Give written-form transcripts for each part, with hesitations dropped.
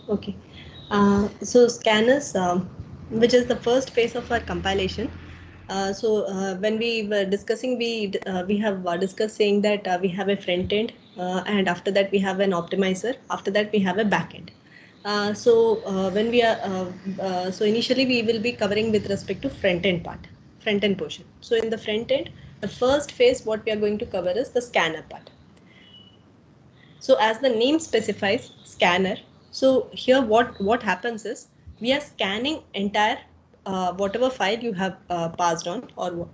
Okay. So scanners, which is the first phase of our compilation. When we were discussing, we have discussed saying that we have a front end, and after that we have an optimizer. After that we have a back end. When we are so initially we will be covering with respect to front end portion. So in the front end, the first phase what we are going to cover is the scanner part. So as the name specifies, scanner. So here what happens is we are scanning entire whatever file you have passed on, or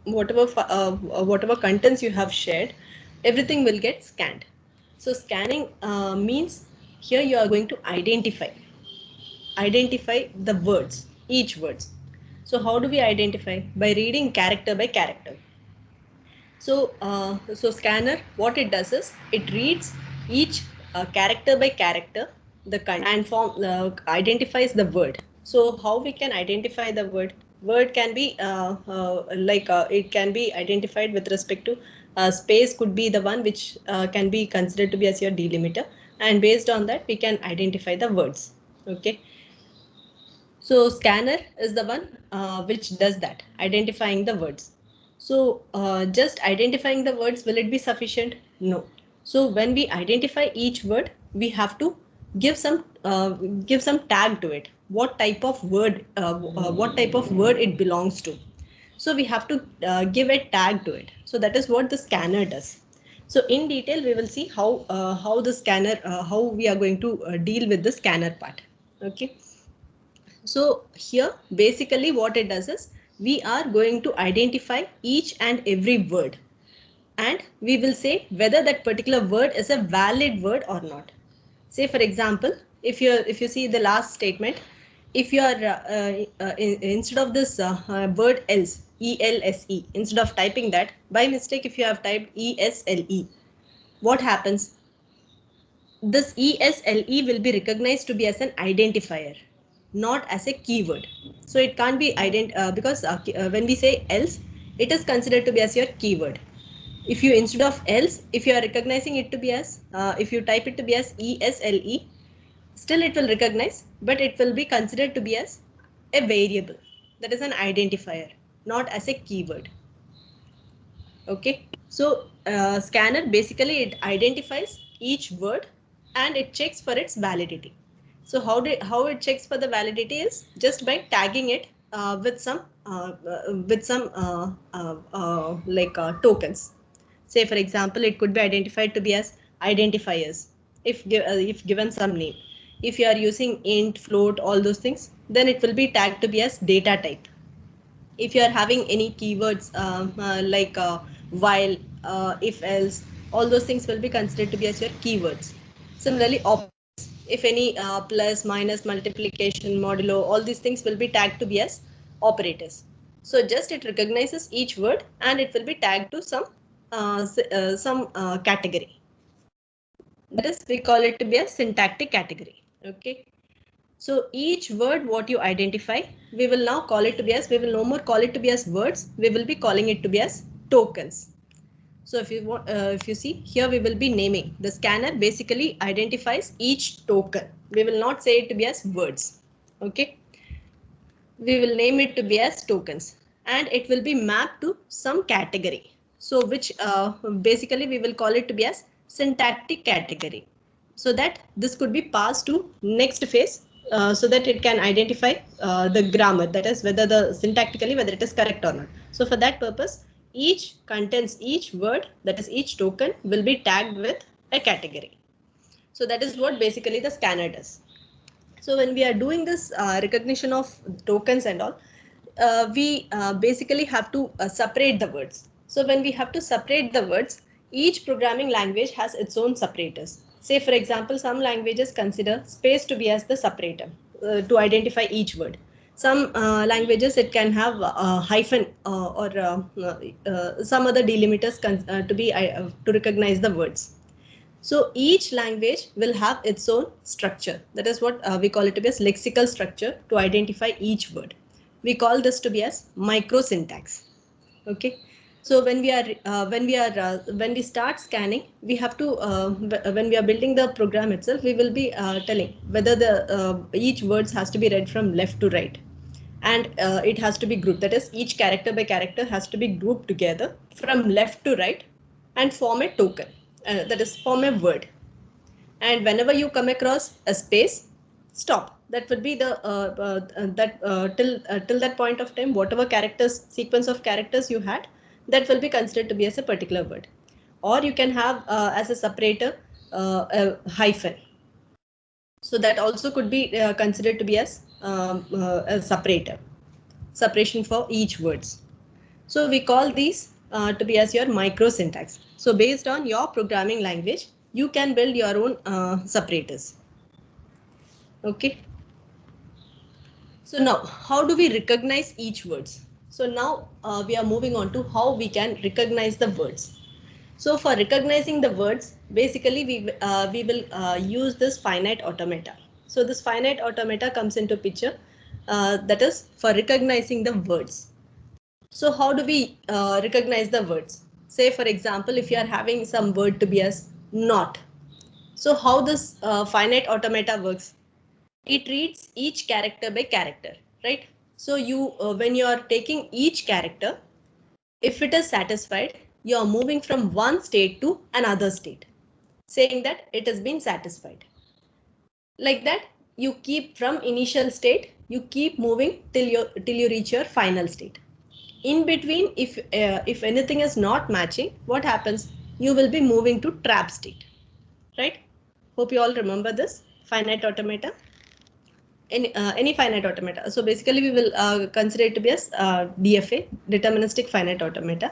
whatever contents you have shared, everything will get scanned. So scanning means here you are going to identify the words, each words. So how do we identify? By reading character by character. So scanner, what it does is it reads each character by character, and identifies the word. So how we can identify the word? Word can be it can be identified with respect to space could be the one which can be considered to be as your delimiter, and based on that we can identify the words. Okay. So scanner is the one which does that, identifying the words. So just identifying the words, will it be sufficient? No. So when we identify each word, we have to give some tag to it. What type of word it belongs to. So we have to give a tag to it. So that is what the scanner does. So in detail, we will see how we are going to deal with the scanner part. Okay. So here basically what it does is we are going to identify each and every word, and we will say whether that particular word is a valid word or not. Say for example, if you see the last statement, if you are instead of this word else, else, instead of typing that by mistake, if you have typed esle, what happens? This ESLE will be recognized to be as an identifier, not as a keyword. So it can't be because when we say else, it is considered to be as your keyword. If you instead of else, if you are recognizing it to be as, if you type it to be as ESLE, still it will recognize, but it will be considered to be as a variable. That is an identifier, not as a keyword. Okay. So scanner basically it identifies each word and it checks for its validity. So how it checks for the validity is just by tagging it with some tokens. Say for example, it could be identified to be as identifiers if given some name. If you are using int, float, all those things, then it will be tagged to be as data type. If you are having any keywords while, if else, all those things will be considered to be as your keywords. Similarly, if any plus, minus, multiplication, modulo, all these things will be tagged to be as operators. So just it recognizes each word and it will be tagged to some category. That is, we call it to be a syntactic category. Okay. So each word what you identify, we will now call it to be as, we will no more call it to be as words, we will be calling it to be as tokens. So if you see here, we will be naming. The scanner basically identifies each token. We will not say it to be as words. Okay. We will name it to be as tokens, and it will be mapped to some category. So which basically we will call it to be as syntactic category, so that this could be passed to next phase, so that it can identify the grammar, that is whether the syntactically whether it is correct or not. So for that purpose, each word, that is each token, will be tagged with a category. So that is what basically the scanner does. So when we are doing this recognition of tokens and all, we basically have to separate the words. So when we have to separate the words, each programming language has its own separators. Say for example, some languages consider space to be as the separator to identify each word. Some languages, it can have hyphen or some other delimiters to recognize the words. So each language will have its own structure. That is what we call it to be as lexical structure to identify each word. We call this to be as microsyntax. Okay. So when we start scanning, we have to when we are building the program itself, we will be telling whether the each words has to be read from left to right, and it has to be grouped. That is, each character by character has to be grouped together from left to right and form a token. That is, form a word. And whenever you come across a space, stop. That would be the till that point of time, whatever characters, sequence of characters you had, that will be considered to be as a particular word. Or you can have as a separator a hyphen. So that also could be considered to be as a separator, separation for each words. So we call these to be as your micro syntax. So based on your programming language, you can build your own separators. Okay. So now, how do we recognize each words? So now we are moving on to how we can recognize the words. So for recognizing the words, basically we will use this finite automata. So this finite automata comes into picture, that is for recognizing the words. So how do we recognize the words? Say for example, if you are having some word to be as not. So how this finite automata works? It reads each character by character, right? So you when you are taking each character, if it is satisfied, you are moving from one state to another state, saying that it has been satisfied. Like that, you keep from initial state, you keep moving till you reach your final state. In between, if anything is not matching, what happens? You will be moving to trap state, right? Hope you all remember this finite automata. Any finite automata. So basically, we will consider it to be as DFA, deterministic finite automata.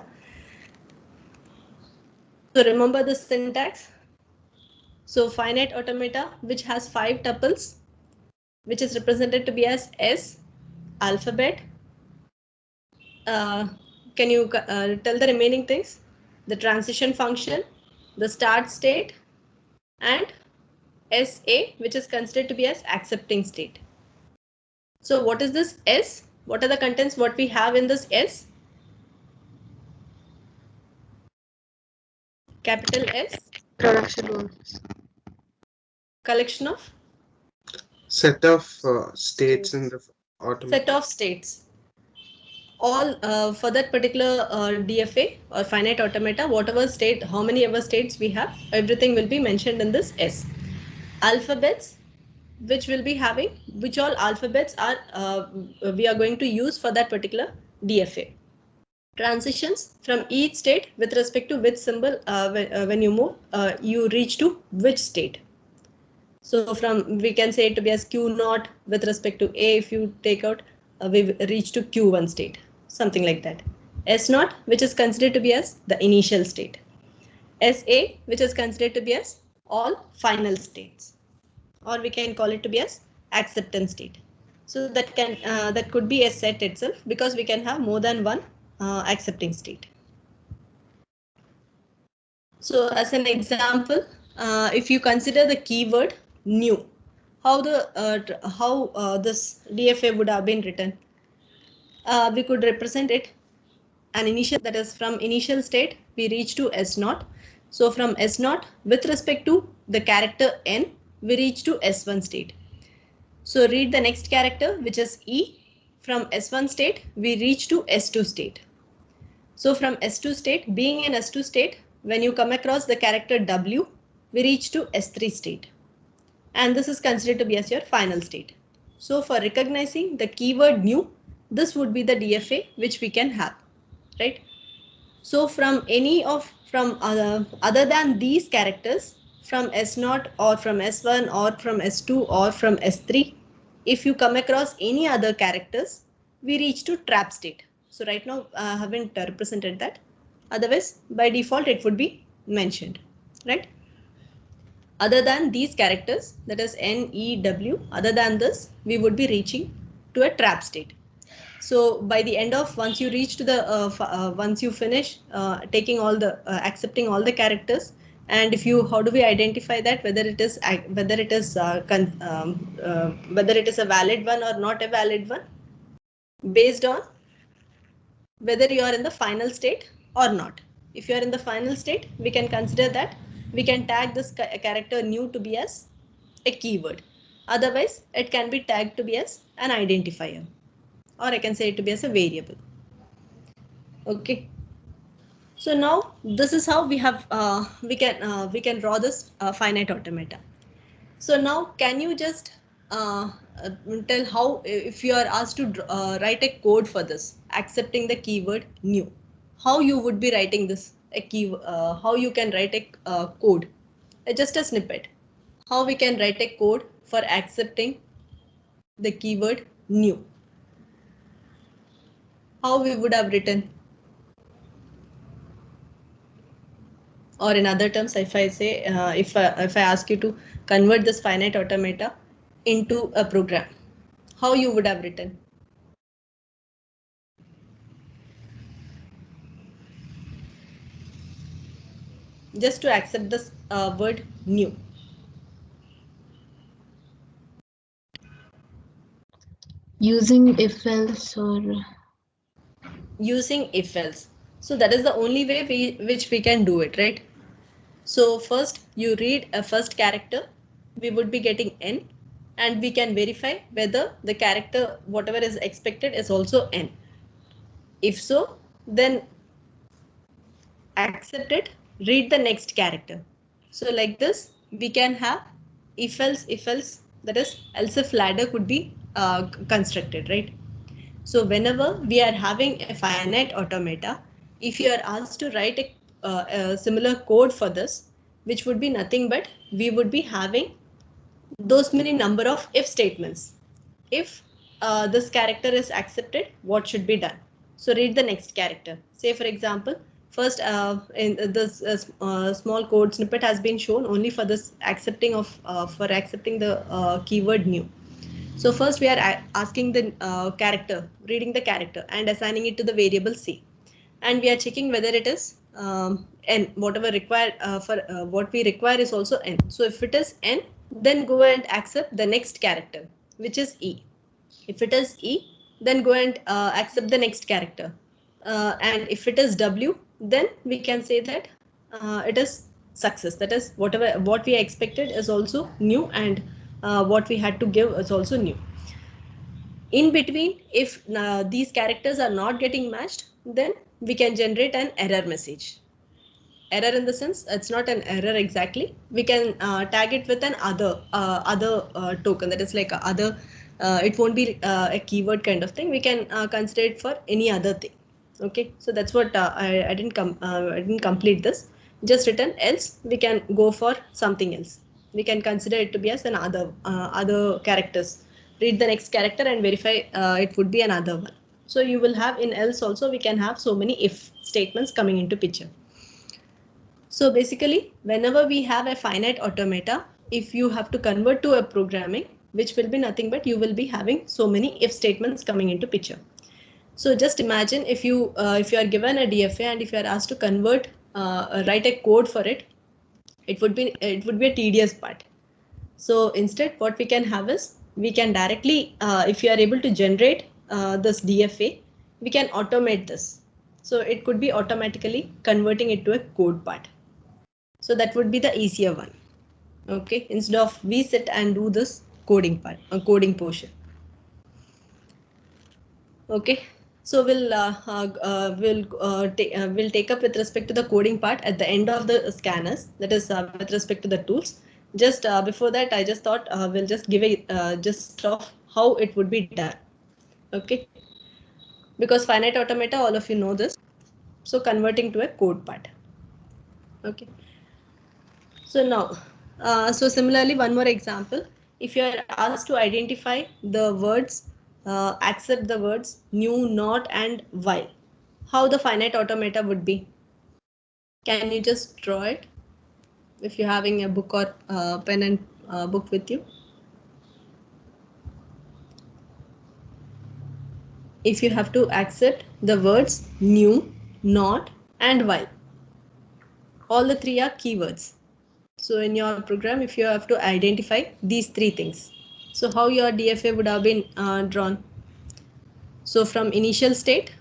So remember the syntax. So finite automata, which has 5 tuples, which is represented to be as S, alphabet. Can you tell the remaining things? The transition function, the start state, and SA, which is considered to be as accepting state. So what is this S? What are the contents what we have in this S? Capital S. Production words. Collection of? Set of states in the automata. Set of states. All for that particular DFA or finite automata, whatever state, how many ever states we have, everything will be mentioned in this S. Alphabets, which will be having, which all alphabets are we are going to use for that particular DFA. Transitions from each state with respect to which symbol when you move, you reach to which state. So from, we can say it to be as Q naught with respect to A. If you take out, we reach to Q1 state, something like that. S naught, which is considered to be as the initial state. SA, which is considered to be as all final states, or we can call it to be as acceptance state. So that can that could be a set itself, because we can have more than one accepting state. So as an example, if you consider the keyword new, how this DFA would have been written? We could represent it an initial, that is from initial state we reach to S naught. So from S naught with respect to the character N, we reach to S1 state. So read the next character, which is E. From S1 state we reach to S2 state. So from S2 state, being in S2 state, when you come across the character W, we reach to S3 state. And this is considered to be as your final state. So for recognizing the keyword new, this would be the DFA which we can have, right? So from any of, from other than these characters, from S0 or from S1 or from S2 or from S3, if you come across any other characters, we reach to trap state. So right now I haven't represented that. Otherwise, by default, it would be mentioned, right? Other than these characters, that is N, E, W, other than this, we would be reaching to a trap state. So by the end of, once you reach to the, once you finish taking all the, accepting all the characters, and if you, how do we identify that whether it is whether it is a valid one or not a valid one? Based on whether you are in the final state or not. If you are in the final state, we can consider that we can tag this character new to be as a keyword. Otherwise, it can be tagged to be as an identifier, or I can say it to be as a variable. Okay. So now this is how we have we can draw this finite automata. So now can you just tell how, if you are asked to write a code for this, accepting the keyword new, how you would be writing this how you can write a code, just a snippet, how we can write a code for accepting the keyword new, how we would have written. Or in other terms, if I say, if I ask you to convert this finite automata into a program, how you would have written? Just to accept this word new. Using if else or Using if else. So that is the only way which we can do it, right? So first you read a first character, we would be getting n, and we can verify whether the character whatever is expected is also n. If so, then accept it, read the next character. So like this, we can have if else, that is else if ladder could be constructed, right? So whenever we are having a finite automata, if you are asked to write a similar code for this, which would be nothing but we would be having those many number of if statements. If this character is accepted, what should be done? So read the next character. Say for example, first in this small code snippet has been shown only for this accepting of for accepting the keyword new. So first we are asking the character, reading the character and assigning it to the variable c, and we are checking whether it is n, whatever required for what we require is also n. So if it is n, then go and accept the next character, which is e. If it is e, then go and accept the next character, and if it is w, then we can say that it is success, that is whatever what we expected is also new, and what we had to give is also new. In between, if these characters are not getting matched, then we can generate an error message. Error in the sense, it's not an error exactly. We can tag it with an other token, that is like a other, it won't be a keyword kind of thing. We can consider it for any other thing. Okay, so that's what I didn't complete this. Just written else, we can go for something else. We can consider it to be as an other characters. Read the next character and verify it would be another one. So you will have in else also, we can have so many if statements coming into picture. So basically, whenever we have a finite automata, if you have to convert to a programming, which will be nothing but you will be having so many if statements coming into picture. So just imagine if you are given a DFA and if you are asked to convert, write a code for it, it would be a tedious part. So instead, what we can have is we can directly, if you are able to generate this DFA, we can automate this. So it could be automatically converting it to a code part. So that would be the easier one. Okay, instead of we sit and do this coding part, coding portion. Okay, so we'll take up with respect to the coding part at the end of the scanners. That is with respect to the tools. Just before that, I just thought we'll just give a gist of how it would be done. Okay, because finite automata, all of you know this. So converting to a code part. Okay. So now, so similarly, one more example. If you are asked to identify the words, accept the words new, not, and while, how the finite automata would be? Can you just draw it? If you're having a book or pen and book with you. If you have to accept the words new, not, and while, all the three are keywords. So in your program, if you have to identify these three things, so how your DFA would have been drawn? So from initial state,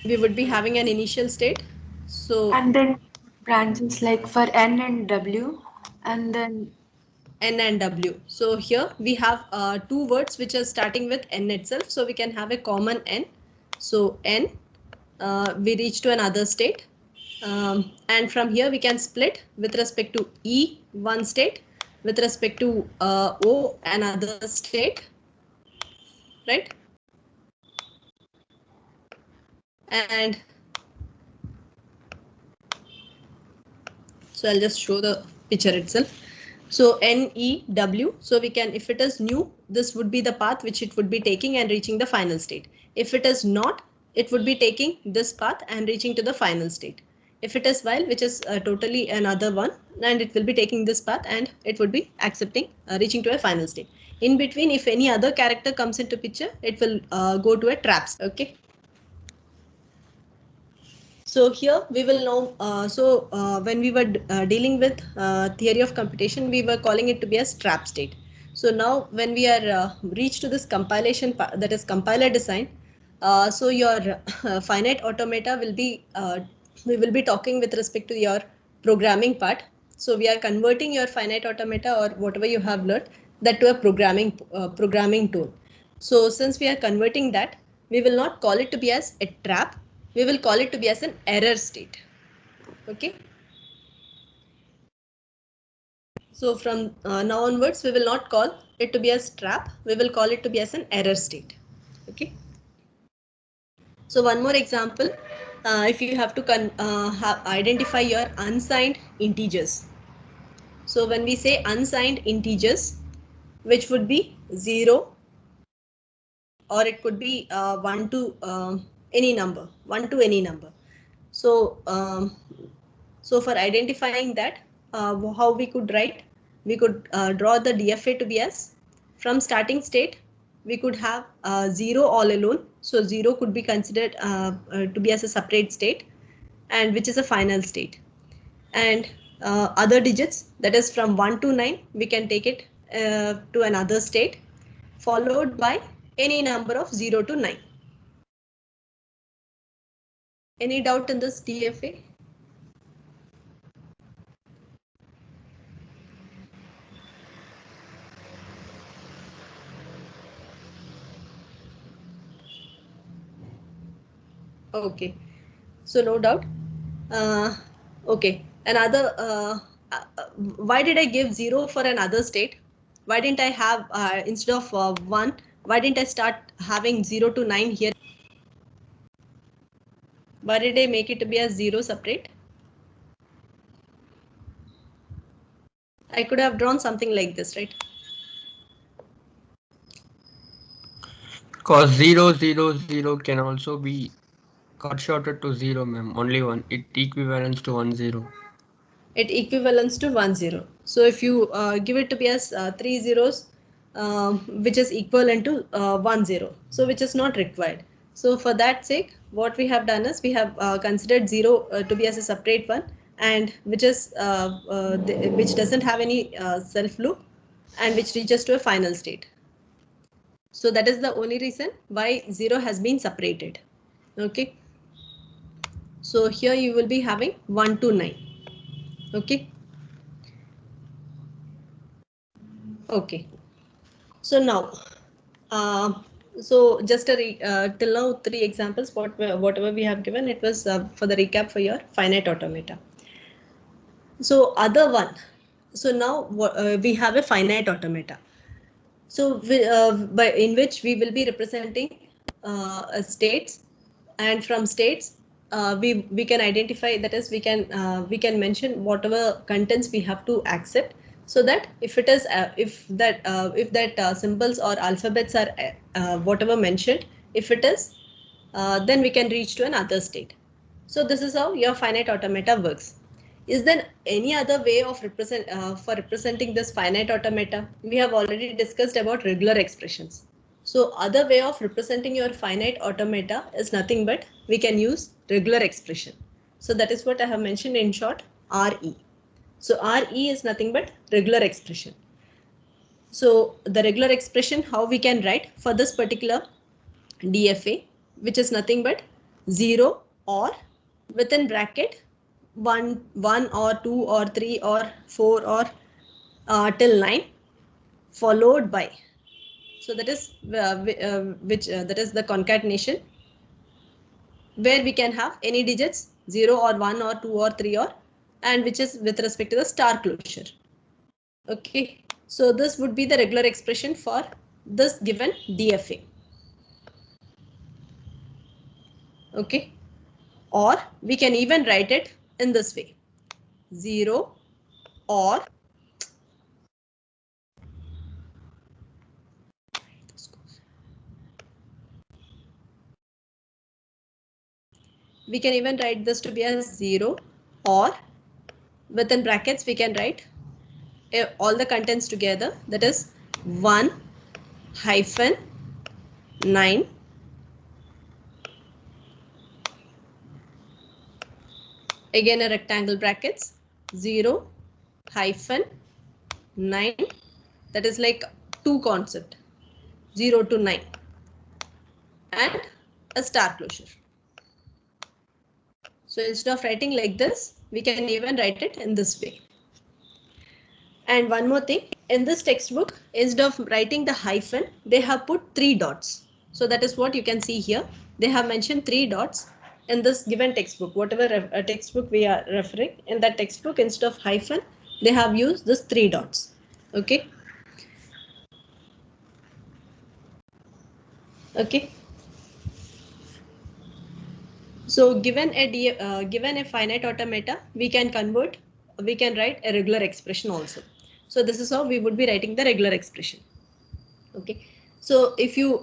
we would be having an initial state. So And then branches like for N and W, and then N and W. So here we have two words which are starting with N itself. So we can have a common N. So N, we reach to another state. And from here we can split with respect to E, one state, with respect to O, another state, right? And so I'll just show the picture itself. So NEW, so we can, if it is new, this would be the path which it would be taking and reaching the final state. If it is not, it would be taking this path and reaching to the final state. If it is while, which is totally another one, and it will be taking this path and it would be accepting, reaching to a final state. In between, if any other character comes into picture, it will go to a trap. Okay. So here we will know, when we were dealing with theory of computation, we were calling it to be a trap state. So now when we are reached to this compilation, that is compiler design, so your finite automata will be, we will be talking with respect to your programming part. So we are converting your finite automata or whatever you have learned that to a programming tool. So since we are converting that, we will not call it to be as a trap. We will call it to be as an error state. Okay. So from now onwards, we will not call it to be as trap. We will call it to be as an error state. Okay. So one more example, if you have to identify your unsigned integers. So when we say unsigned integers, which would be 0, or it could be 1 to any number, 1 to any number. So, so for identifying that, how we could write, we could draw the DFA to be as, from starting state, we could have 0 all alone. So 0 could be considered to be as a separate state, and which is a final state. And other digits, that is from 1 to 9, we can take it to another state, followed by any number of 0 to 9. Any doubt in this DFA? Okay, so no doubt. Okay, another, why did I give 0 for another state? Why didn't I have, instead of 1, why didn't I start having 0 to 9 here? Why did I make it to be a 0 separate? I could have drawn something like this, right? Because 0, 0, 0 can also be cut shorted to 0, ma'am. Only one. It equivalents to 1, 0. It equivalents to 1, 0. So if you give it to be as 3 zeros, which is equivalent to 1, 0, so which is not required. So for that sake, what we have done is we have considered 0 to be as a separate one, and which is which doesn't have any self loop, and which reaches to a final state. So that is the only reason why 0 has been separated. Okay. So here you will be having 1 to 9. Okay. Okay. So now, so just till now 3 examples. Whatever we have given, it was for the recap for your finite automata. So other one. So now we have a finite automata. So in which we will be representing states, and from states we can identify, that is we can mention whatever contents we have to accept, so that if it is if that symbols or alphabets are whatever mentioned, if it is then we can reach to another state. So this is how your finite automata works. Is there any other way of representing this finite automata? We have already discussed about regular expressions. So other way of representing your finite automata is nothing but we can use regular expression. So that is what I have mentioned in short, RE. So RE is nothing but regular expression. So the regular expression, how we can write for this particular DFA, which is nothing but 0 or within bracket 1 or 2 or 3 or 4 or till 9 followed by. So that is that is the concatenation where we can have any digits 0 or 1 or 2 or 3 or and which is with respect to the star closure. Okay, so this would be the regular expression for this given DFA. Okay, or we can even write it in this way: 0 or we can even write this to be as 0 or within brackets we can write all the contents together, that is 1 hyphen 9 again a rectangle brackets 0 hyphen 9, that is like two concept 0 to 9 and a star closure. So instead of writing like this, we can even write it in this way. And one more thing, in this textbook, instead of writing the hyphen, they have put 3 dots. So that is what you can see here. They have mentioned 3 dots in this given textbook. Whatever textbook we are referring, in that textbook, instead of hyphen, they have used this 3 dots. Okay. Okay. So given a finite automata, we can write a regular expression also. So this is how we would be writing the regular expression. Okay. So if you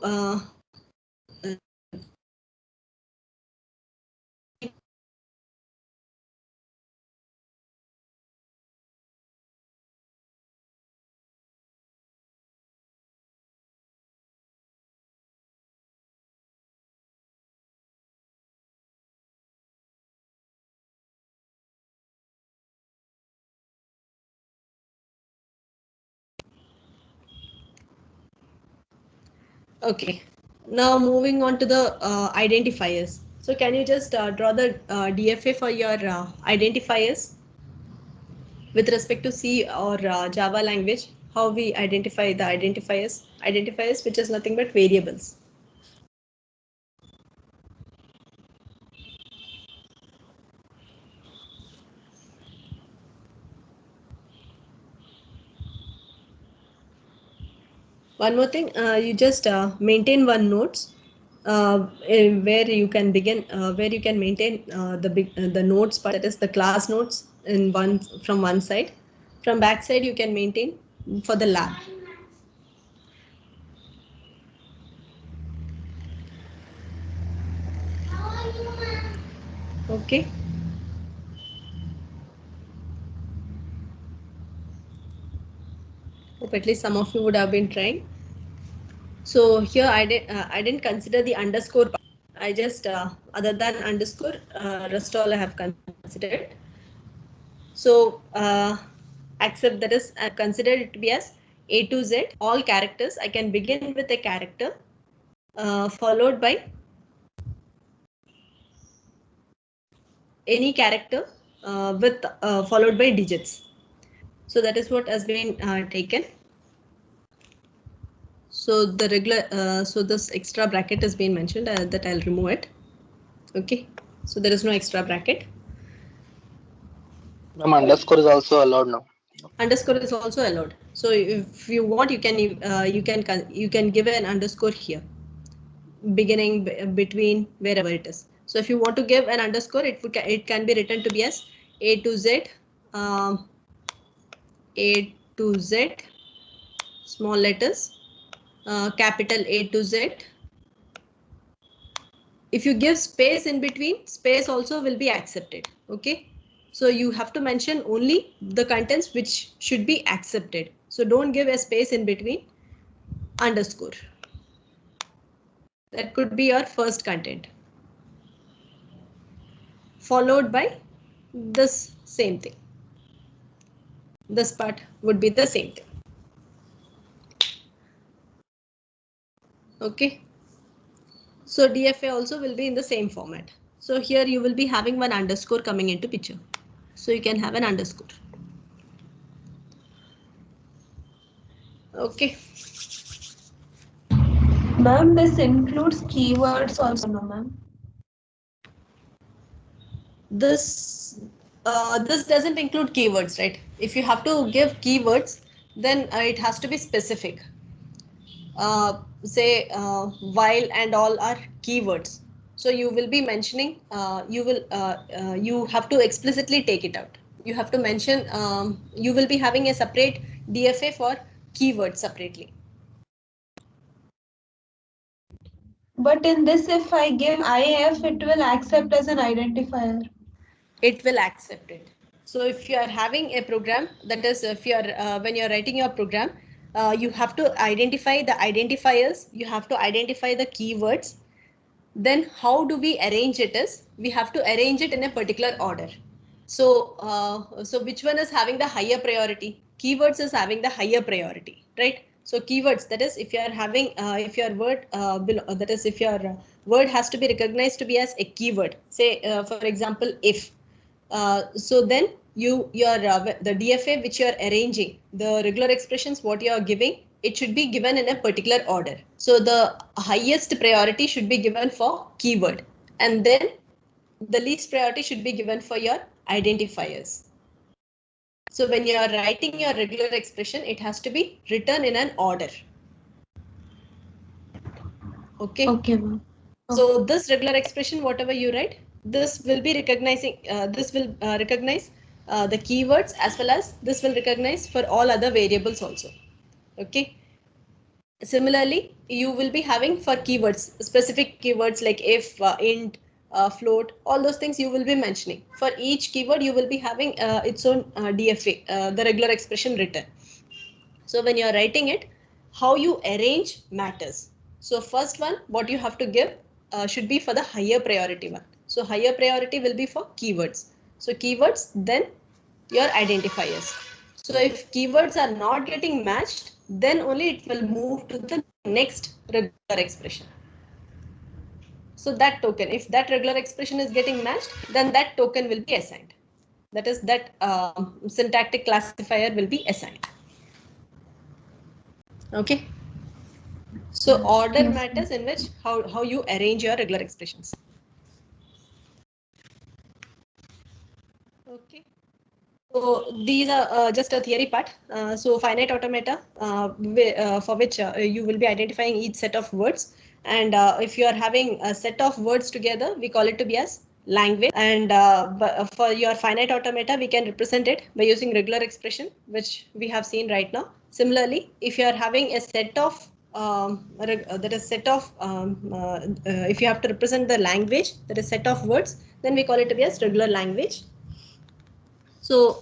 okay. Now moving on to the identifiers. So can you just draw the DFA for your identifiers with respect to C or Java language? How we identify the identifiers? Identifiers, which is nothing but variables. One more thing, you just maintain one nodes where you can begin, where you can maintain the nodes part, that is the class nodes in one from one side. From back side, you can maintain for the lab. Okay. Hope at least some of you would have been trying. So here I didn't consider the underscore part. I just other than underscore, rest all I have considered. So accept, that is consider it to be as A to Z all characters. I can begin with a character followed by any character with followed by digits. So that is what has been taken. So the regular, so this extra bracket has been mentioned that I'll remove it. Okay, so there is no extra bracket. Underscore is also allowed now. Underscore is also allowed. So if you want, you can give an underscore here, beginning, between, wherever it is. So if you want to give an underscore, it can be written to be as A to Z, A to Z, small letters, capital A to Z. If you give space in between, space also will be accepted. Okay. So you have to mention only the contents which should be accepted. So don't give a space in between underscore. That could be your first content. Followed by this same thing. This part would be the same thing. Okay. So DFA also will be in the same format. So here you will be having one underscore coming into picture. So you can have an underscore. Okay. Ma'am, this includes keywords also, no ma'am? This doesn't include keywords, right? If you have to give keywords, then it has to be specific. Say while and all are keywords. So you will be mentioning, you have to explicitly take it out. You have to mention, you will be having a separate DFA for keywords separately. But in this, if I give IAF, it will accept as an identifier. It will accept it. So if you are having a program, that is, if you are when you are writing your program, you have to identify the identifiers, you have to identify the keywords. Then how do we arrange it is, we have to arrange it in a particular order. So so which one is having the higher priority? Keywords is having the higher priority, right? So keywords, that is, if you are having if your word that is, if your word has to be recognized to be as a keyword, say for example if, so then the DFA which you are arranging, the regular expressions what you are giving, it should be given in a particular order. So the highest priority should be given for keyword, and then the least priority should be given for your identifiers. So when you are writing your regular expression, it has to be written in an order. Okay. Okay, ma'am. So this regular expression, whatever you write, this will be recognizing, this will recognize the keywords, as well as this will recognize for all other variables also. Okay. Similarly, you will be having for keywords, specific keywords like if, int, float, all those things you will be mentioning. For each keyword, you will be having its own DFA, the regular expression written. So when you are writing it, how you arrange matters. So first one, what you have to give should be for the higher priority one. So higher priority will be for keywords. So keywords, then your identifiers. So if keywords are not getting matched, then only it will move to the next regular expression. So that token, if that regular expression is getting matched, then that token will be assigned. That is, that syntactic classifier will be assigned. Okay. So order Yes, matters in which how you arrange your regular expressions. Okay. So these are just a theory part. So finite automata for which you will be identifying each set of words. And if you are having a set of words together, we call it to be as language. And for your finite automata, we can represent it by using regular expression, which we have seen right now. Similarly, if you are having a set of that is set of if you have to represent the language, that is set of words, then we call it to be as regular language. So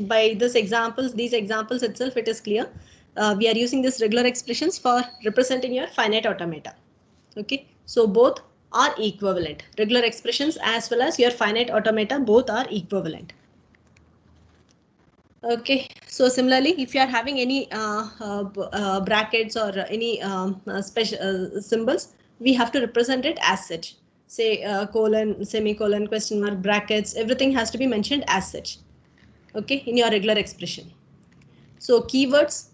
by these examples itself, it is clear. We are using these regular expressions for representing your finite automata. Okay, so both are equivalent. Regular expressions as well as your finite automata, both are equivalent. Okay, so similarly, if you are having any brackets or any special symbols, we have to represent it as such. Say colon, semicolon, question mark, brackets, everything has to be mentioned as such. Okay, in your regular expression. So keywords,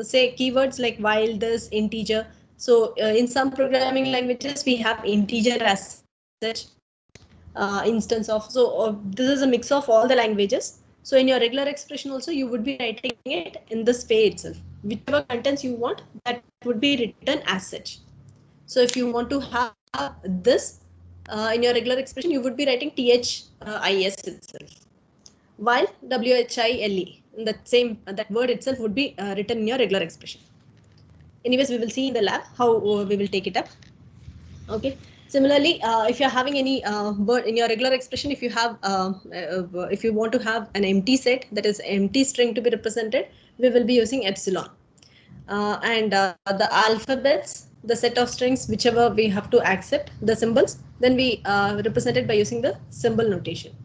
say keywords like while, this, integer. So in some programming languages, we have integer as such instance of. So this is a mix of all the languages. So in your regular expression also, you would be writing it in the space itself. Whichever contents you want, that would be written as such. So if you want to have this in your regular expression, you would be writing THIS itself. While WHILE, that word itself would be written in your regular expression. Anyways, we will see in the lab how we will take it up. Okay. Similarly, if you're having any word in your regular expression, if you have if you want to have an empty set, that is empty string to be represented, we will be using epsilon. And the alphabets, the set of strings, whichever we have to accept, the symbols, then we represent it by using the symbol notation.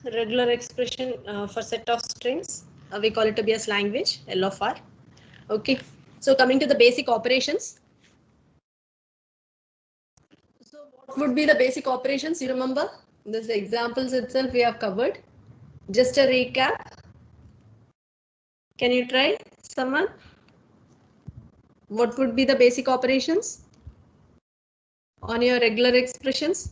Regular expression for set of strings, we call it to be as language, L of R. Okay. So coming to the basic operations. would be the basic operations? You remember? This examples itself we have covered. Just a recap. Can you try, someone? What would be the basic operations on your regular expressions?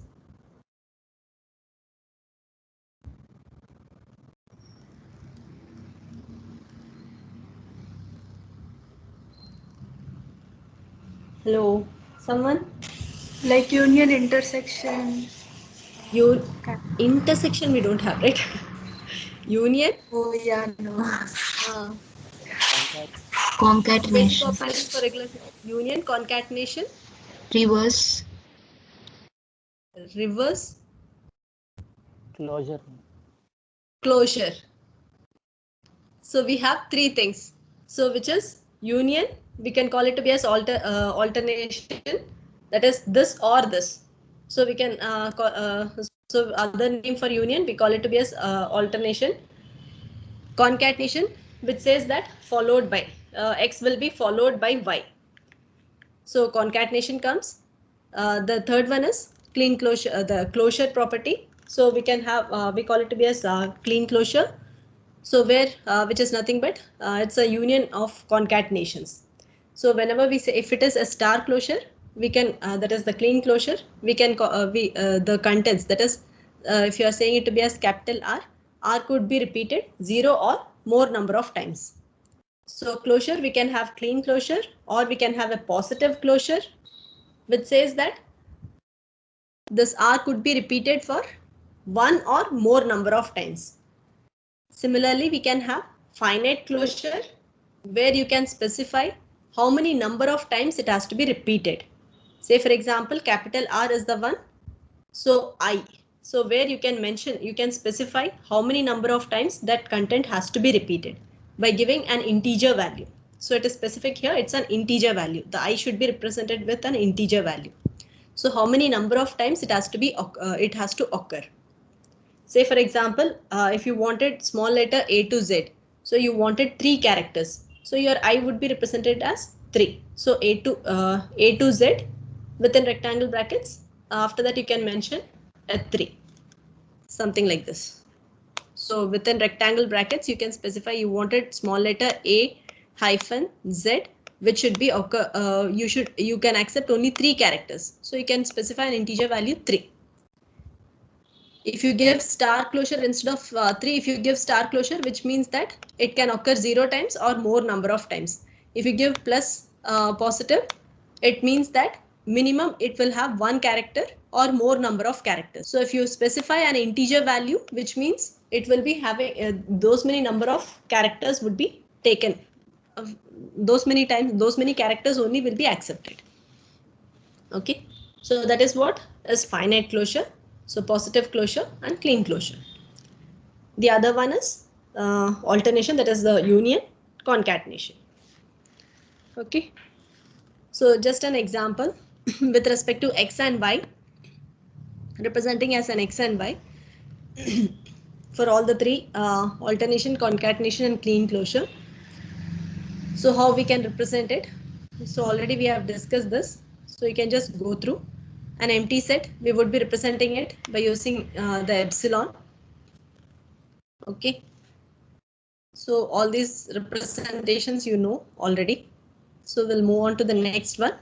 Hello, someone? Like union, intersection. Your intersection we don't have, right? Union. Oh yeah, no. Basic Concatenation. operations for regular union, concatenation, Reverse. reverse, Closure. closure. So we have three things. So which is union, we can call it to be as alternation, that is this or this. So we can so other name for union, we call it to be as alternation. Concatenation, which says that followed by x will be followed by y. So concatenation comes. The third one is clean closure, the closure property. So we can have we call it to be as clean closure. So where which is nothing but it's a union of concatenations. So whenever we say if it is a star closure, we can that is the clean closure. We can the contents, that is if you are saying it to be as capital R could be repeated 0 or more number of times. So closure, we can have clean closure or we can have a positive closure, which says that this R could be repeated for one or more number of times. Similarly, we can have finite closure where you can specify how many number of times it has to be repeated. Say for example, capital R is the one. So I. So where you can mention, you can specify how many number of times that content has to be repeated by giving an integer value. So it is specific here, it's an integer value. The I should be represented with an integer value. So how many number of times it has to occur. Say for example, if you wanted small letter A to Z, so you wanted 3 characters. So your I would be represented as 3. So A to Z within rectangle brackets. After that you can mention a 3. Something like this. So within rectangle brackets you can specify you wanted small letter A hyphen Z, which should be you can accept only 3 characters. So you can specify an integer value 3. If you give star closure instead of 3, if you give star closure, which means that it can occur 0 times or more number of times. If you give plus positive, it means that minimum it will have 1 character or more number of characters. So if you specify an integer value, which means it will be having those many number of characters would be taken. Those many times, those many characters only will be accepted. Okay, so that is what is finite closure. So positive closure and clean closure. The other one is alternation, that is the union, concatenation. Okay, so just an example with respect to x and y, representing as an x and y for all the three alternation, concatenation and clean closure. So how we can represent it? So already we have discussed this. So you can just go through an empty set. We would be representing it by using the epsilon. Okay. So all these representations you know already. So we'll move on to the next one.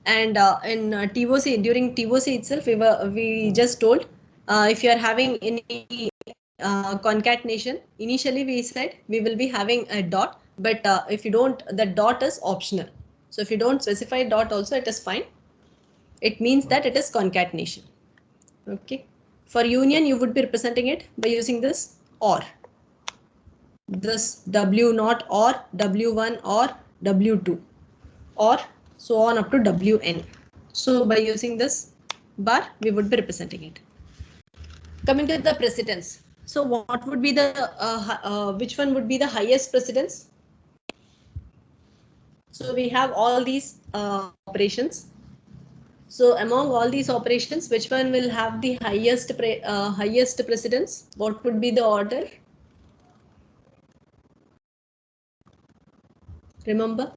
And in TOC, during TOC itself, we just told if you are having any concatenation, initially we said we will be having a dot, but if you don't, the dot is optional. So if you don't specify dot also, it is fine. It means that it is concatenation. Okay. For union, you would be representing it by using this or. This W0 or W1 or W2 or so on up to Wn. So by using this bar, we would be representing it. Coming to the precedence. So what would be the, which one would be the highest precedence? So we have all these operations. So among all these operations, which one will have the highest precedence? What would be the order? Remember?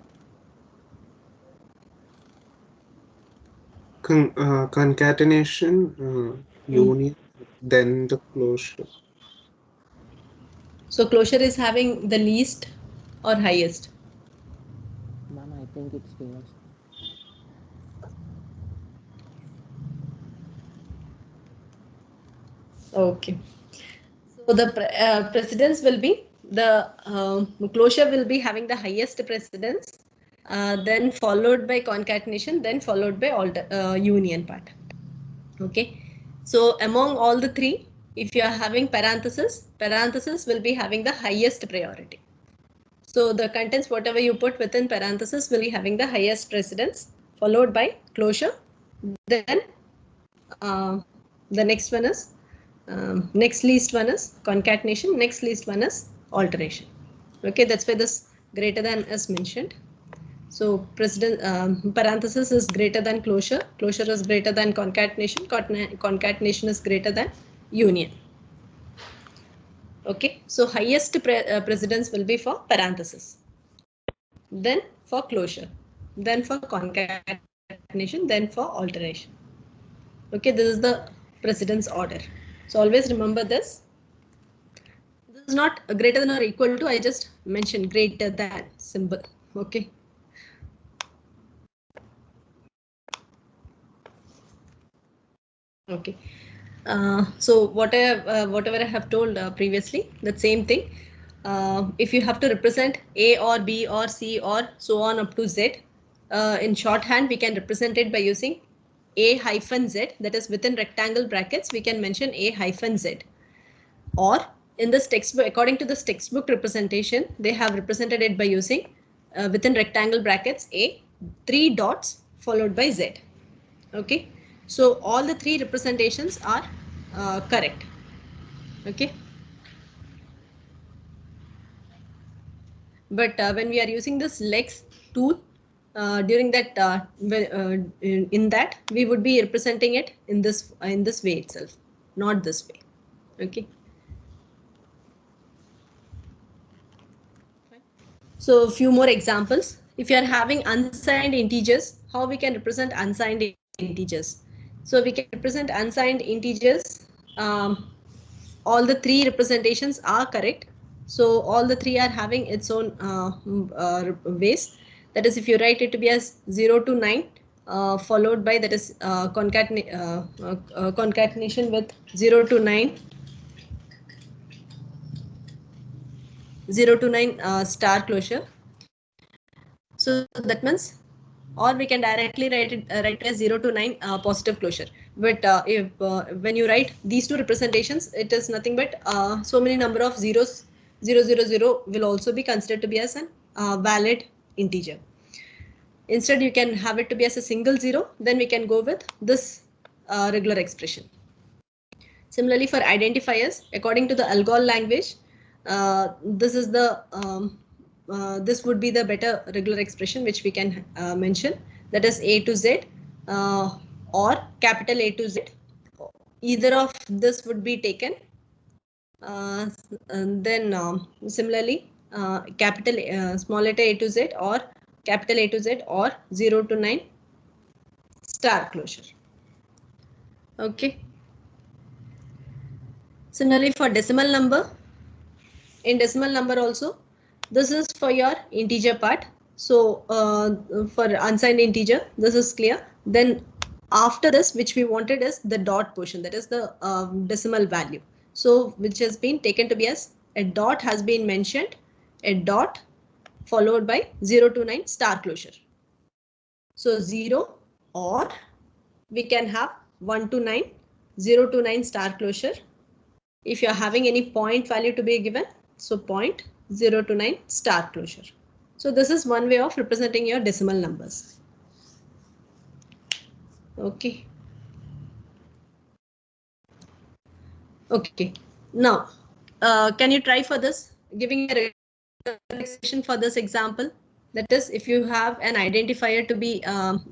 Concatenation, union, then the closure. So closure is having the least or highest? Ma'am, I think it's reverse. Okay. So the precedence will be the closure will be having the highest precedence, then followed by concatenation, then followed by union part. Okay. So among all the three, if you are having parenthesis, parenthesis will be having the highest priority. So the contents, whatever you put within parenthesis, will be having the highest precedence, followed by closure. Then the next one is next least one is concatenation. Next least one is alteration. Okay, that's why this greater than is mentioned. So precedent parenthesis is greater than closure. Closure is greater than concatenation. Concatenation is greater than union. Okay, so highest precedence will be for parenthesis, then for closure, then for concatenation, then for alteration. Okay, this is the precedence order. So always remember this. This is not greater than or equal to. I just mentioned greater than symbol. Okay. Okay. So whatever I have told previously, that same thing. If you have to represent A or B or C or so on up to Z, in shorthand, we can represent it by using A hyphen Z, that is within rectangle brackets, we can mention A hyphen Z. Or in this textbook, according to this textbook representation, they have represented it by using within rectangle brackets A, 3 dots followed by Z. Okay, so all the three representations are correct. Okay, but when we are using this lex tool, during that in that we would be representing it in this way itself, not this way. Okay. So a few more examples. If you are having unsigned integers, how we can represent unsigned integers? So we can represent unsigned integers. All the three representations are correct. So all the three are having its own ways. That is, if you write it to be as 0 to 9, followed by that is concatenation with 0 to 9. 0 to 9 star closure. So that means, or we can directly write it as 0 to 9 positive closure. But if when you write these two representations, it is nothing but so many number of zeros. 0, 0, 0 will also be considered to be as an valid integer. Instead, you can have it to be as a single zero. Then we can go with this regular expression. Similarly, for identifiers, according to the ALGOL language, this is the this would be the better regular expression which we can mention, that is A to Z or capital A to Z. Either of this would be taken. And then similarly, capital small letter A to Z or capital A to Z or 0 to 9 star closure. Okay. Similarly, for decimal number, in decimal number also, this is for your integer part. So for unsigned integer, this is clear. Then after this, which we wanted is the dot portion, that is the decimal value. So which has been taken to be as a dot has been mentioned, a dot followed by 0 to 9 star closure. So 0, or we can have 1 to 9, 0 to 9 star closure. If you are having any point value to be given, so point 0 to 9 star closure. So this is one way of representing your decimal numbers. Okay. Okay. Now, can you try for this? Giving a expression for this example. That is, if you have an identifier to be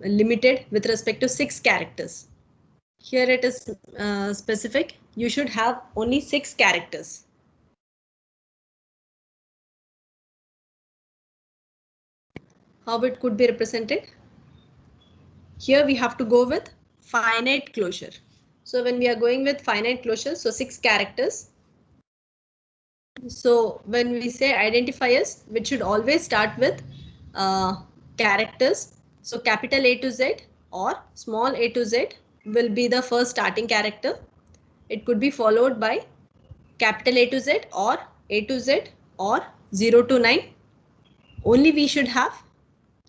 limited with respect to 6 characters. Here it is specific. You should have only 6 characters. How it could be represented? Here we have to go with finite closure. So when we are going with finite closure, so 6 characters. So when we say identifiers, which should always start with characters. So capital A to Z or small a to Z will be the first starting character. It could be followed by capital A to Z or A to Z or 0 to 9. Only we should have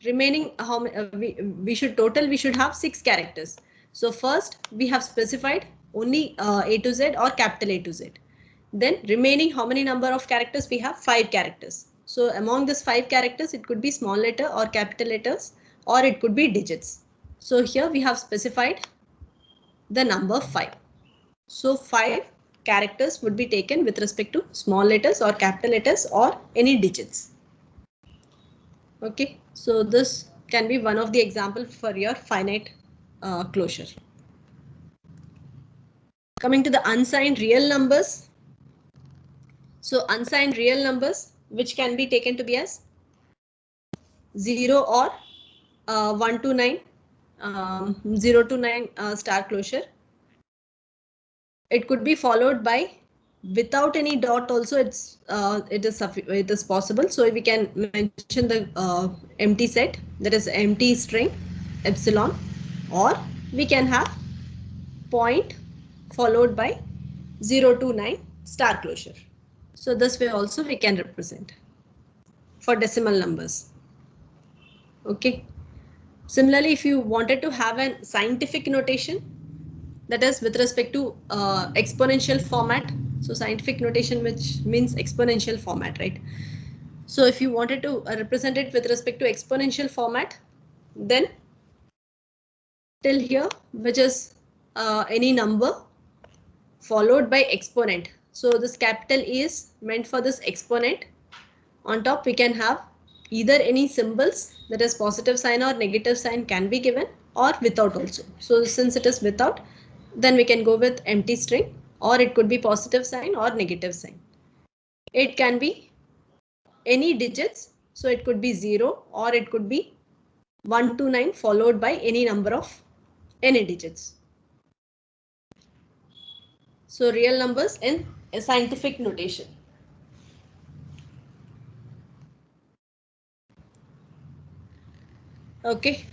remaining how we should have 6 characters. So first we have specified only A to Z or capital A to Z. Then remaining how many number of characters we have? 5 characters. So among this 5 characters, it could be small letter or capital letters, or it could be digits. So here we have specified the number 5. So 5 characters would be taken with respect to small letters or capital letters or any digits. Okay, so this can be one of the example for your finite closure. Coming to the unsigned real numbers. So unsigned real numbers, which can be taken to be as 0 or 1 to 9, 0 to 9 star closure. It could be followed by without any dot also. It is possible. So we can mention the empty set, that is empty string epsilon, or we can have point followed by 0 to 9 star closure. So this way also we can represent for decimal numbers. Okay. Similarly, if you wanted to have a scientific notation, that is with respect to exponential format. So scientific notation, which means exponential format, right? So if you wanted to represent it with respect to exponential format, then till here, which is any number followed by exponent. So this capital E is meant for this exponent. On top we can have either any symbols, that is positive sign or negative sign can be given, or without also. So since it is without, then we can go with empty string, or it could be positive sign or negative sign. It can be any digits, so it could be 0 or it could be 1 to 9 followed by any number of any digits. So real numbers in a scientific notation. Okay.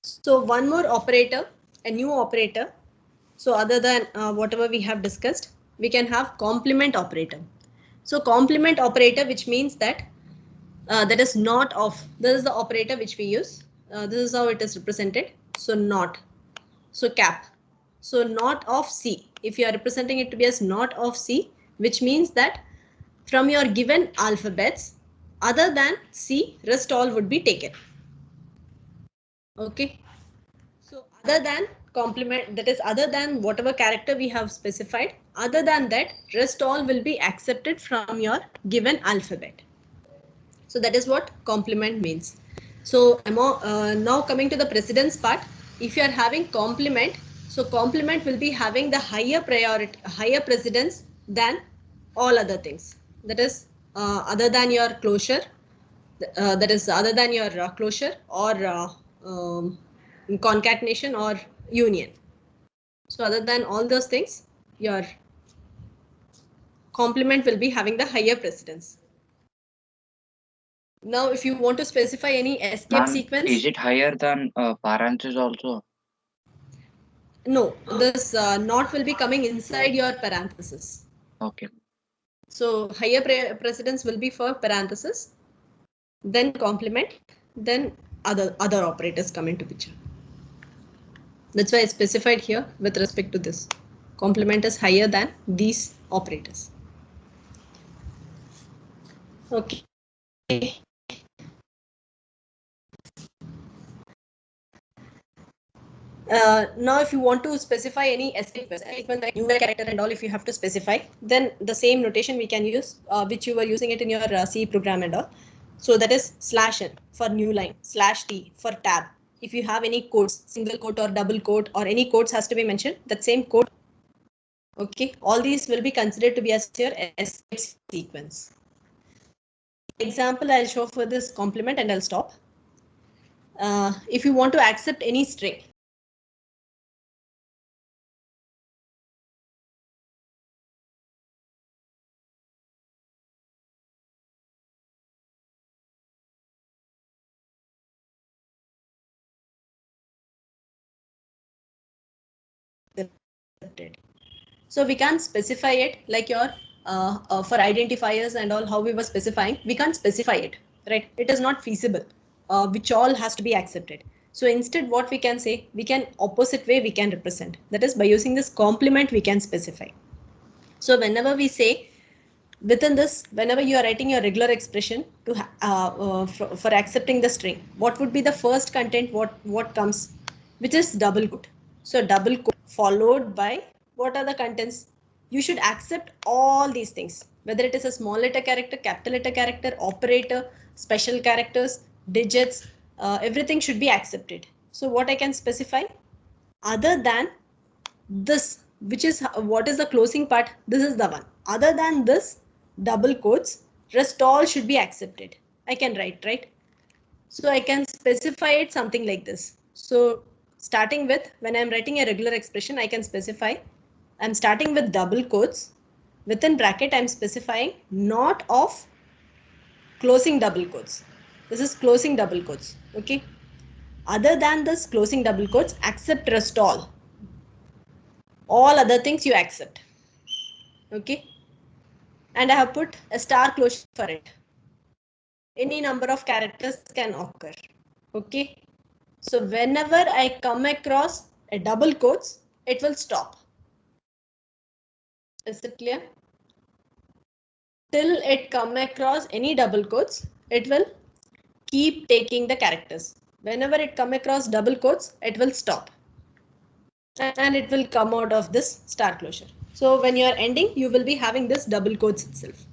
So one more operator, a new operator. So other than whatever we have discussed, we can have complement operator. So complement operator, which means that that is not of, this is the operator which we use. This is how it is represented. So not, so cap. So not of C. If you are representing it to be as not of C, which means that from your given alphabets, other than C, rest all would be taken. Okay. So other than complement, that is other than whatever character we have specified, other than that, rest all will be accepted from your given alphabet. So that is what complement means. So now coming to the precedence part, if you are having complement, so complement will be having the higher priority, higher precedence than all other things. That is other than your closure, that is other than your closure or concatenation or union. So other than all those things, your complement will be having the higher precedence. Now, if you want to specify any escape sequence. Is it higher than parentheses also? No, this not will be coming inside your parenthesis. Okay. So higher precedence will be for parenthesis, then complement, then other operators come into picture. That's why I specified here with respect to this. Complement is higher than these operators. Okay. Now, if you want to specify any escape sequence like numeric character and all, if you have to specify, then the same notation we can use, which you were using it in your C program and all. So that is /n for new line, /t for tab. If you have any codes, single quote or double quote or any codes has to be mentioned, that same code. Okay, all these will be considered to be as your escape sequence. Example I'll show for this complement and I'll stop. If you want to accept any string, accepted. So we can't specify it like your for identifiers and all, how we were specifying, we can't specify it, right? It is not feasible, which all has to be accepted. So instead what we can say, we can opposite way we can represent, that is by using this complement we can specify. So whenever we say within this, whenever you are writing your regular expression to for accepting the string, what would be the first content, what comes, which is double quote. So double quote followed by what are the contents? You should accept all these things, whether it is a small letter character, capital letter character, operator, special characters, digits, everything should be accepted. So what I can specify, other than this, which is what is the closing part, this is the one. Other than this double quotes, rest all should be accepted. I can write, right? So I can specify it something like this. So starting with, when I'm writing a regular expression, I can specify, I'm starting with double quotes. Within bracket, I'm specifying not of closing double quotes. This is closing double quotes. Okay. Other than this closing double quotes, accept rest all. All other things you accept. Okay. And I have put a star closure for it. Any number of characters can occur. Okay. So whenever I come across a double quotes, it will stop. Is it clear? Till it come across any double quotes, it will keep taking the characters. Whenever it come across double quotes, it will stop. And it will come out of this star closure. So when you are ending, you will be having this double quotes itself.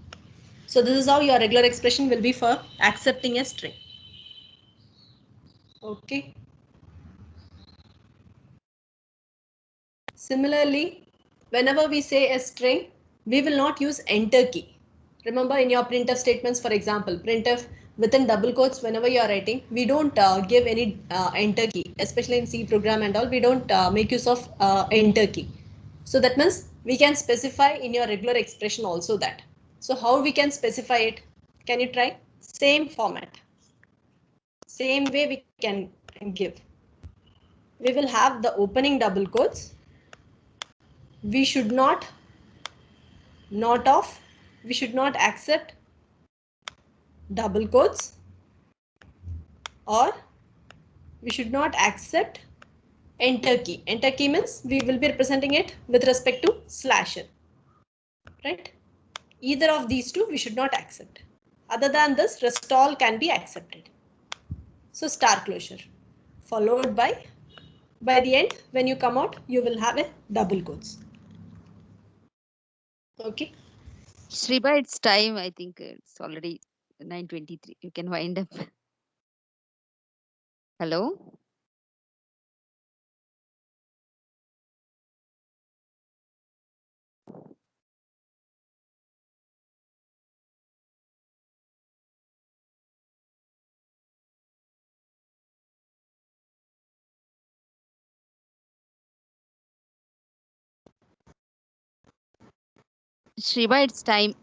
So this is how your regular expression will be for accepting a string. Okay. Similarly, whenever we say a string, we will not use enter key. Remember in your printf statements, for example, printf within double quotes, whenever you are writing, we don't give any enter key, especially in C program and all, we don't make use of enter key. So that means we can specify in your regular expression also that. So how we can specify it? Can you try? Same format. Same way we can give. We will have the opening double quotes. We should not of, we should not accept double quotes, or we should not accept enter key. Enter key means we will be representing it with respect to slasher, right? Either of these two we should not accept. Other than this, rest all can be accepted. So star closure followed by the end, when you come out, you will have a double quotes. Okay. Shriba, it's time. I think it's already 9:23. You can wind up. Hello? Shriba, it's time.